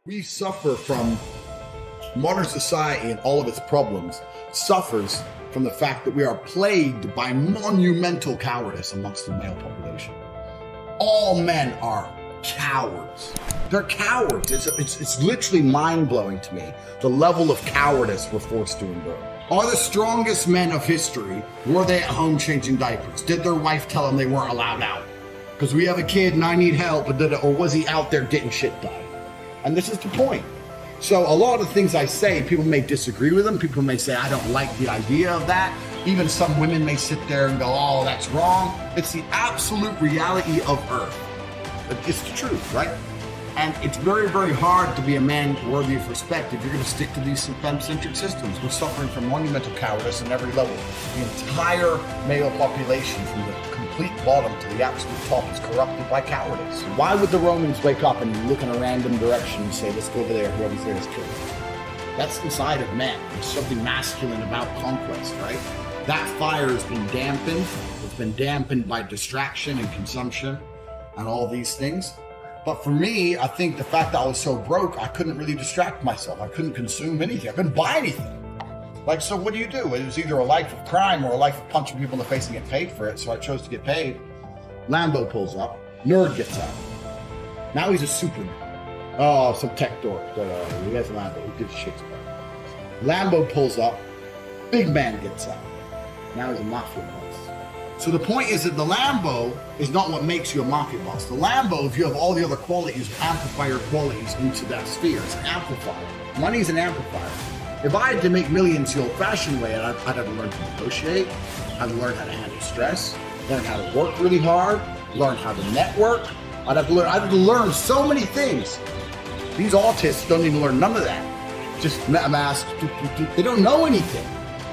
We suffer from modern society and all of its problems suffers from the fact that we are plagued by monumental cowardice amongst the male population. All men are cowards. They're cowards. It's literally mind-blowing to me, the level of cowardice we're forced to endure. Are the strongest men of history, were they at home changing diapers? Did their wife tell them they weren't allowed out? Because we have a kid and I need help, or was he out there getting shit done? And this is the point. So a lot of the things I say, people may disagree with them. People may say, I don't like the idea of that. Even some women may sit there and go, oh, that's wrong. It's the absolute reality of Earth. It's the truth, right? And it's very, very hard to be a man worthy of respect if you're going to stick to these femcentric systems. We're suffering from monumental cowardice on every level. The entire male population, from the complete bottom to the absolute top, is corrupted by cowardice. Why would the Romans wake up and look in a random direction and say, let's go over there, whoever's there is killed? That's inside of men. There's something masculine about conquest, right? That fire has been dampened. It's been dampened by distraction and consumption and all these things. But for me, I think the fact that I was so broke, I couldn't really distract myself. I couldn't consume anything. I couldn't buy anything. Like, so what do? It was either a life of crime or a life of punching people in the face and getting paid for it. So I chose to get paid. Lambo pulls up. Nerd gets out. Now he's a Superman. Oh, some tech dork. He has a Lambo. Who gives a shit about it? Lambo pulls up. Big man gets out. Now he's a mafia boss. So the point is that the Lambo is not what makes you a mafia boss. The Lambo, if you have all the other qualities, amplify your qualities into that sphere. It's an amplifier. Money is an amplifier. If I had to make millions the old-fashioned way, I'd have to learn to negotiate, I'd learn how to handle stress, learn how to work really hard, learn how to network. I'd have to learn so many things. These autists don't even learn none of that. Just MetaMask, they don't know anything.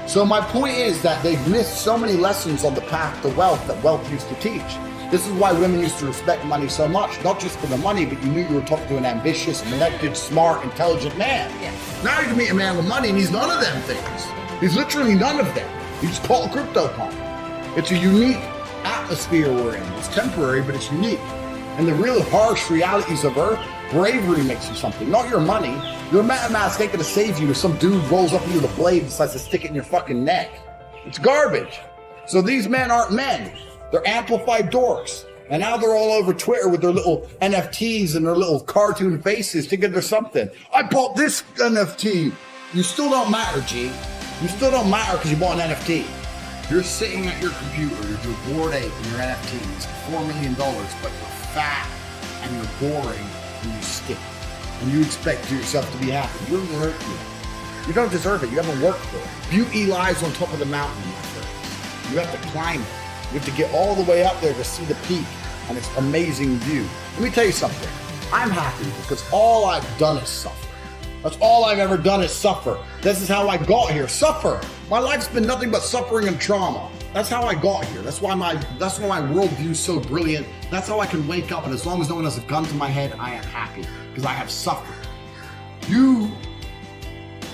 So my point is that they've missed so many lessons on the path to wealth that wealth used to teach. This is why women used to respect money so much, not just for the money, but you knew you were talking to an ambitious, connected, smart, intelligent man. Yeah. Now you can meet a man with money and he's none of them things. He's literally none of them. He's called a crypto punk. It's a unique atmosphere we're in. It's temporary, but it's unique. And the real harsh realities of Earth, bravery makes you something, not your money. Your MetaMask ain't gonna save you if some dude rolls up to you with a blade and decides to stick it in your fucking neck. It's garbage. So these men aren't men. They're amplified dorks. And now they're all over Twitter with their little NFTs and their little cartoon faces thinking they're something. I bought this NFT. You still don't matter, G. You still don't matter because you bought an NFT. You're sitting at your computer, you're bored ape in your NFTs, $4 million, but you're fat and you're boring and you stink. And you expect yourself to be happy. You don't deserve it. You don't deserve it. You haven't worked for it. Beauty lies on top of the mountain, my friend. You have to climb it. You have to get all the way up there to see the peak and its amazing view. Let me tell you something. I'm happy because all I've done is suffer. That's all I've ever done is suffer. This is how I got here. Suffer. My life's been nothing but suffering and trauma. That's how I got here. That's why my worldview is so brilliant. That's how I can wake up, and as long as no one has a gun to my head, I am happy because I have suffered. You,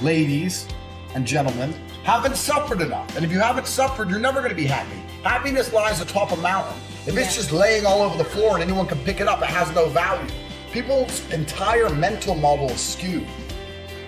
ladies and gentlemen, haven't suffered enough. And if you haven't suffered, you're never going to be happy. Happiness lies atop a mountain. If it's just laying all over the floor and anyone can pick it up, it has no value. People's entire mental model is skewed.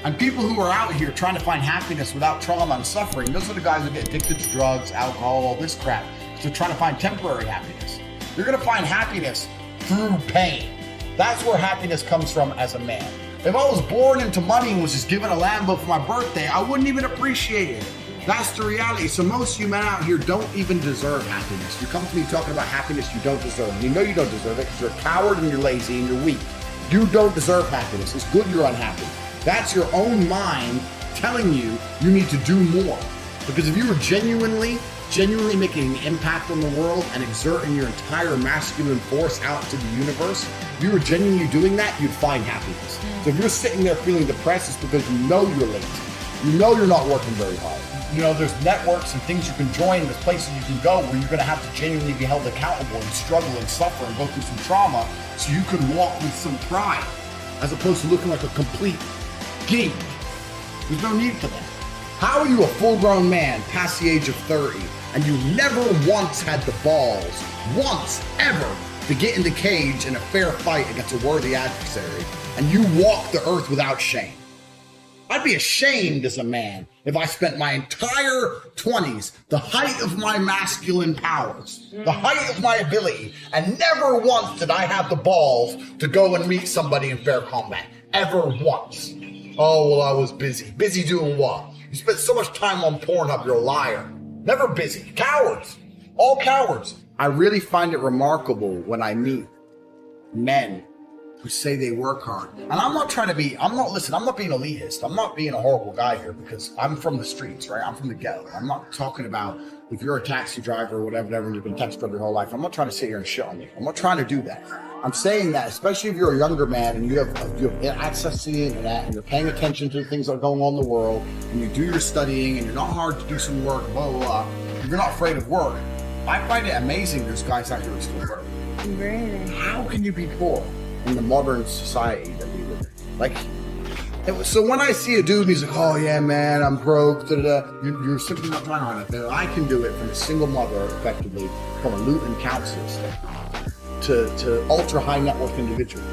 And people who are out here trying to find happiness without trauma and suffering, those are the guys who get addicted to drugs, alcohol, all this crap. So they're trying to find temporary happiness. You're going to find happiness through pain. That's where happiness comes from as a man. If I was born into money and was just given a Lambo for my birthday, I wouldn't even appreciate it. That's the reality. So most of you men out here don't even deserve happiness. You come to me talking about happiness you don't deserve. You know you don't deserve it because you're a coward and you're lazy and you're weak. You don't deserve happiness. It's good you're unhappy. That's your own mind telling you you need to do more. Because if you were genuinely making an impact on the world and exerting your entire masculine force out to the universe, if you were genuinely doing that, you'd find happiness. So if you're sitting there feeling depressed, it's because you know you're lazy. You know you're not working very hard. You know, there's networks and things you can join, there's places you can go where you're gonna have to genuinely be held accountable and struggle and suffer and go through some trauma so you can walk with some pride, as opposed to looking like a complete geek. There's no need for that. How are you a full-grown man past the age of 30 and you never once had the balls, once ever, to get in the cage in a fair fight against a worthy adversary and you walk the earth without shame. I'd be ashamed as a man if I spent my entire 20s, the height of my masculine powers, the height of my ability, and never once did I have the balls to go and meet somebody in fair combat. Ever once. Oh, well, I was busy. Busy doing what? You spent so much time on Pornhub, you're a liar. Never busy. Cowards. All cowards. I really find it remarkable when I meet men who say they work hard. And I'm not being elitist. I'm not being a horrible guy here because I'm from the streets, right? I'm from the ghetto. I'm not talking about if you're a taxi driver or whatever, and you've been a taxi driver your whole life. I'm not trying to sit here and shit on you. I'm not trying to do that. I'm saying that, especially if you're a younger man and you have access to the internet and you're paying attention to the things that are going on in the world, and you do your studying and you're not hard to do some work, blah, blah, blah. If you're not afraid of work, I find it amazing there's guys out here who still work. Really? How can you be poor in the modern society that we live in? Like, so when I see a dude and he's like, oh yeah, man, I'm broke, you're simply not trying hard enough. I can do it from a single mother, effectively, from a loot and count system to ultra high net worth individual.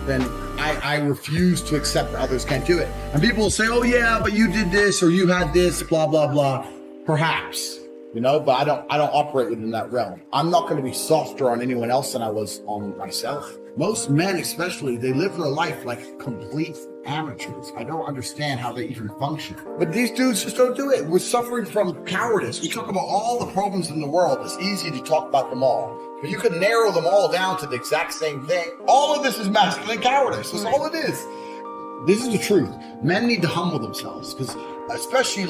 Then I refuse to accept that others can't do it. And people will say, oh yeah, but you did this or you had this, blah, blah, blah. Perhaps. But I don't operate within that realm. I'm not going to be softer on anyone else than I was on myself. Most men, especially, they live their life like complete amateurs. I don't understand how they even function. But these dudes just don't do it. We're suffering from cowardice. We talk about all the problems in the world. It's easy to talk about them all. But you could narrow them all down to the exact same thing. All of this is masculine cowardice. That's all it is. This is the truth. Men need to humble themselves because especially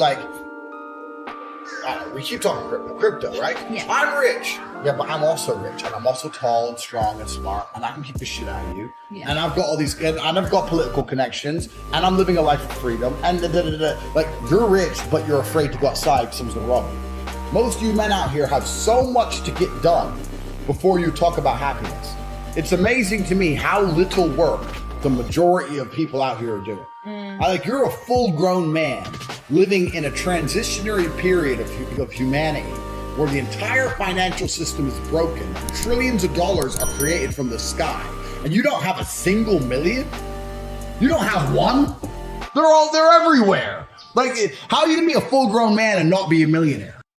we keep talking crypto, right? Yeah. I'm rich. Yeah, but I'm also rich, and I'm also tall and strong and smart, and I can keep the shit out of you. Yeah. And I've got all these, and I've got political connections, and I'm living a life of freedom, and like, you're rich, but you're afraid to go outside because something's gonna rob you. Most of you men out here have so much to get done before you talk about happiness. It's amazing to me how little work the majority of people out here are doing. You're a full-grown man living in a transitionary period of humanity where the entire financial system is broken. Trillions of dollars are created from the sky, and you don't have a single million? You don't have one? They're everywhere. Like, how are you gonna be a full-grown man and not be a millionaire?